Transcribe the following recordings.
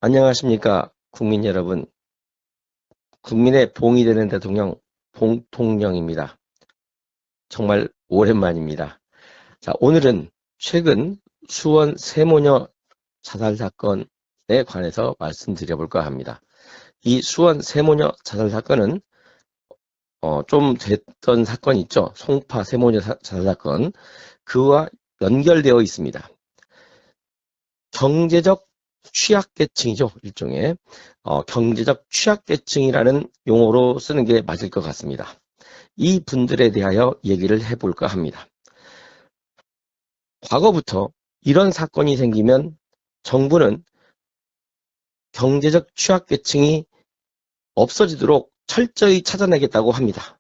안녕하십니까, 국민 여러분. 국민의 봉이 되는 대통령, 봉통령입니다. 정말 오랜만입니다. 자, 오늘은 최근 수원 세모녀 자살 사건에 관해서 말씀드려볼까 합니다. 이 수원 세모녀 자살 사건은 좀 됐던 사건 있죠. 송파 세모녀 자살 사건. 그와 연결되어 있습니다. 경제적 취약계층이죠. 일종의 경제적 취약계층이라는 용어로 쓰는 게 맞을 것 같습니다. 이 분들에 대하여 얘기를 해볼까 합니다. 과거부터 이런 사건이 생기면 정부는 경제적 취약계층이 없어지도록 철저히 찾아내겠다고 합니다.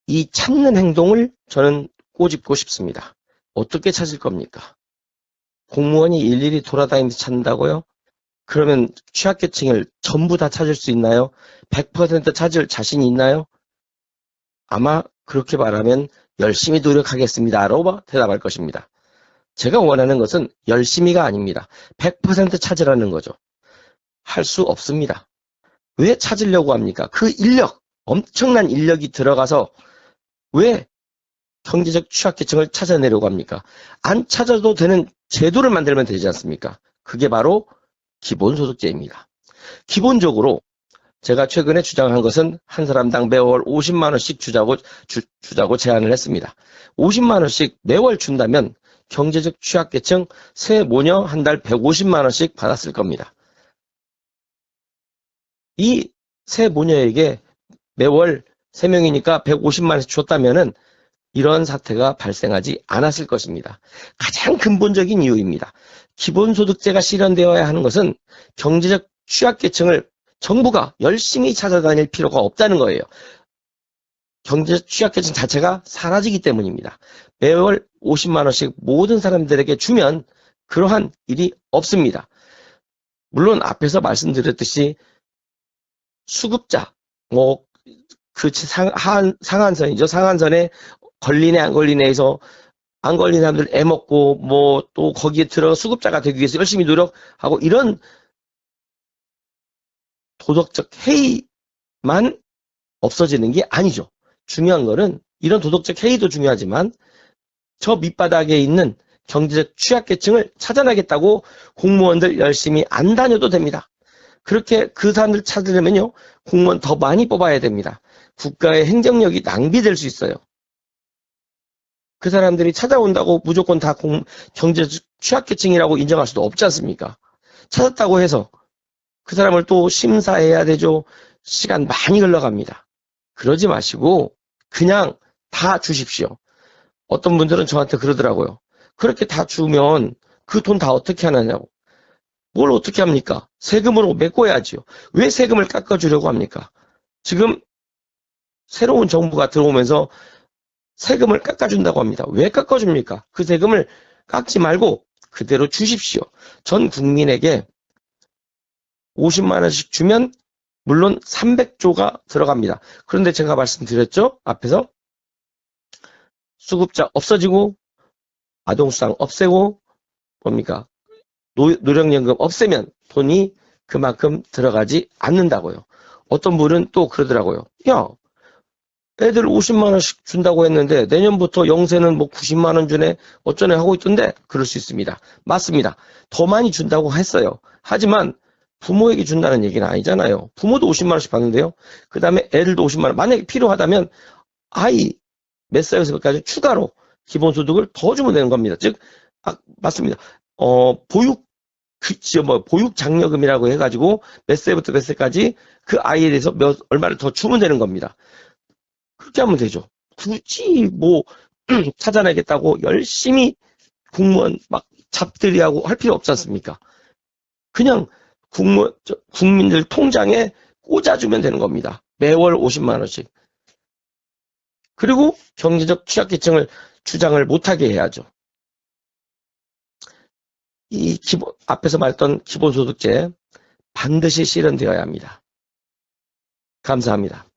이 찾는 행동을 저는 꼬집고 싶습니다. 어떻게 찾을 겁니까? 공무원이 일일이 돌아다니면서 찾는다고요? 그러면 취약계층을 전부 다 찾을 수 있나요? 100% 찾을 자신이 있나요? 아마 그렇게 말하면 열심히 노력하겠습니다라고 대답할 것입니다. 제가 원하는 것은 열심히가 아닙니다. 100% 찾으라는 거죠. 할 수 없습니다. 왜 찾으려고 합니까? 그 인력, 엄청난 인력이 들어가서 왜 경제적 취약계층을 찾아내려고 합니까? 안 찾아도 되는 제도를 만들면 되지 않습니까? 그게 바로 기본소득제입니다. 기본적으로 제가 최근에 주장한 것은 한 사람당 매월 50만 원씩 주자고 제안을 했습니다. 50만 원씩 매월 준다면 경제적 취약계층 세 모녀 한 달 150만 원씩 받았을 겁니다. 이 세 모녀에게 매월 3명이니까 150만 원씩 줬다면은 이런 사태가 발생하지 않았을 것입니다. 가장 근본적인 이유입니다. 기본소득제가 실현되어야 하는 것은 경제적 취약계층을 정부가 열심히 찾아다닐 필요가 없다는 거예요. 경제적 취약계층 자체가 사라지기 때문입니다. 매월 50만 원씩 모든 사람들에게 주면 그러한 일이 없습니다. 물론 앞에서 말씀드렸듯이 수급자, 그 상한선이죠. 상한선에 걸리네 안 걸리네 해서 안 걸린 사람들 애먹고 또 거기에 들어 수급자가 되기 위해서 열심히 노력하고 이런 도덕적 해이만 없어지는 게 아니죠. 중요한 거는 이런 도덕적 해이도 중요하지만 저 밑바닥에 있는 경제적 취약계층을 찾아내겠다고 공무원들 열심히 안 다녀도 됩니다. 그렇게 그 사람들 찾으려면요, 공무원 더 많이 뽑아야 됩니다. 국가의 행정력이 낭비될 수 있어요. 그 사람들이 찾아온다고 무조건 다 경제적 취약계층이라고 인정할 수도 없지 않습니까? 찾았다고 해서 그 사람을 또 심사해야 되죠. 시간 많이 흘러갑니다. 그러지 마시고 그냥 다 주십시오. 어떤 분들은 저한테 그러더라고요. 그렇게 다 주면 그 돈 다 어떻게 하느냐고. 뭘 어떻게 합니까? 세금으로 메꿔야지요. 왜 세금을 깎아주려고 합니까? 지금 새로운 정부가 들어오면서 세금을 깎아준다고 합니다. 왜 깎아줍니까? 그 세금을 깎지 말고 그대로 주십시오. 전 국민에게 50만 원씩 주면 물론 300조가 들어갑니다. 그런데 제가 말씀드렸죠? 앞에서 수급자 없어지고 아동수당 없애고 뭡니까? 노령연금 없애면 돈이 그만큼 들어가지 않는다고요. 어떤 분은 또 그러더라고요. 야, 애들 50만 원씩 준다고 했는데 내년부터 영세는 90만 원 주네 어쩌네 하고 있던데. 그럴 수 있습니다. 맞습니다. 더 많이 준다고 했어요. 하지만 부모에게 준다는 얘기는 아니잖아요. 부모도 50만 원씩 받는데요. 그 다음에 애들도 50만 원. 만약에 필요하다면 아이 몇 살에서까지 추가로 기본소득을 더 주면 되는 겁니다. 즉, 맞습니다. 보육장려금이라고 해가지고 몇 세부터 몇 세까지 그 아이에 대해서 얼마를 더 주면 되는 겁니다. 그렇게 하면 되죠. 굳이 찾아내겠다고 열심히 공무원 잡들이하고 할 필요 없지 않습니까? 그냥 국민들 통장에 꽂아주면 되는 겁니다. 매월 50만 원씩. 그리고 경제적 취약계층을 주장을 못하게 해야죠. 앞에서 말했던 기본소득제 반드시 실현되어야 합니다. 감사합니다.